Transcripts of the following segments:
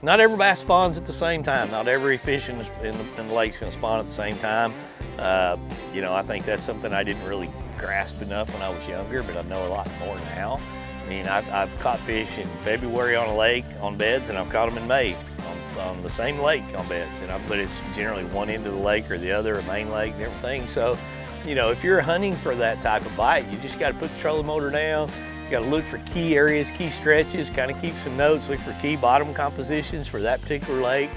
Not every bass spawns at the same time. Not every fish in the lake's gonna spawn at the same time. You know, I think that's something I didn't really grasp enough when I was younger, but I know a lot more now. I mean, I've caught fish in February on a lake on beds, and I've caught them in May on the same lake on beds. But it's generally one end of the lake or the other, a main lake, different things. So, you know, if you're hunting for that type of bite, you just got to put the trolling motor down. You got to look for key areas, key stretches, kind of keep some notes, look for key bottom compositions for that particular lake.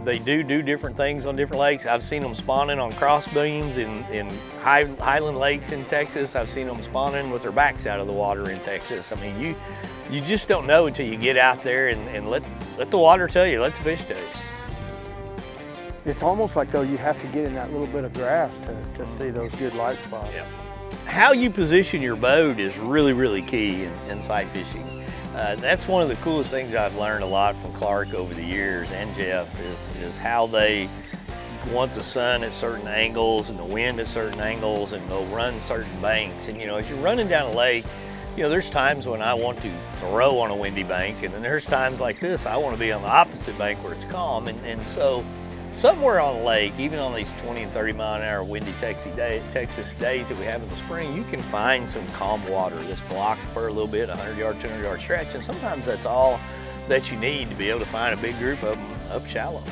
They do different things on different lakes. I've seen them spawning on cross beams in highland lakes in Texas. I've seen them spawning with their backs out of the water in Texas. I mean, you just don't know until you get out there and let the water tell you, let the fish tell you. It's almost like though you have to get in that little bit of grass to see those good light spots. Yeah. How you position your boat is really, really key in sight fishing. That's one of the coolest things I've learned a lot from Clark over the years, and Jeff, is how they want the sun at certain angles and the wind at certain angles, and they'll run certain banks. And you know, as you're running down a lake, you know, there's times when I want to throw on a windy bank, and then there's times like this, I want to be on the opposite bank where it's calm. And so somewhere on the lake, even on these 20 and 30 mile an hour windy Texas days that we have in the spring, you can find some calm water that's blocked for a little bit, 100 yard, 200 yard stretch. And sometimes that's all that you need to be able to find a big group of them up shallow.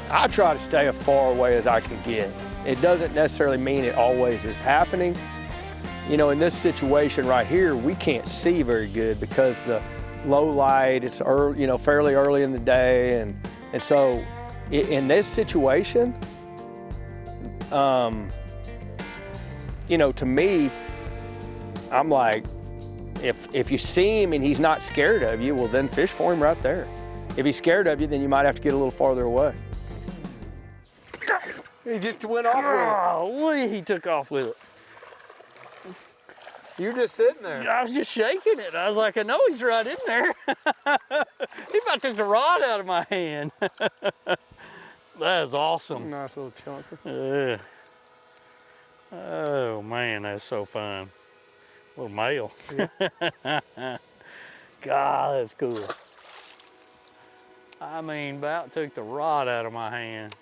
I try to stay as far away as I can get. It doesn't necessarily mean it always is happening. You know, in this situation right here, we can't see very good because the low light, it's early, you know, fairly early in the day. And so in this situation, you know, to me, I'm like, if you see him and he's not scared of you, well then fish for him right there. If he's scared of you, then you might have to get a little farther away. He just went off with it. Oh, he took off with it. You're just sitting there. I was just shaking it. I was like, I know he's right in there. He about took the rod out of my hand. That is awesome. Nice little chunker. Yeah. Oh man, that's so fun. Little male. Yeah. God, that's cool. I mean, about took the rod out of my hand.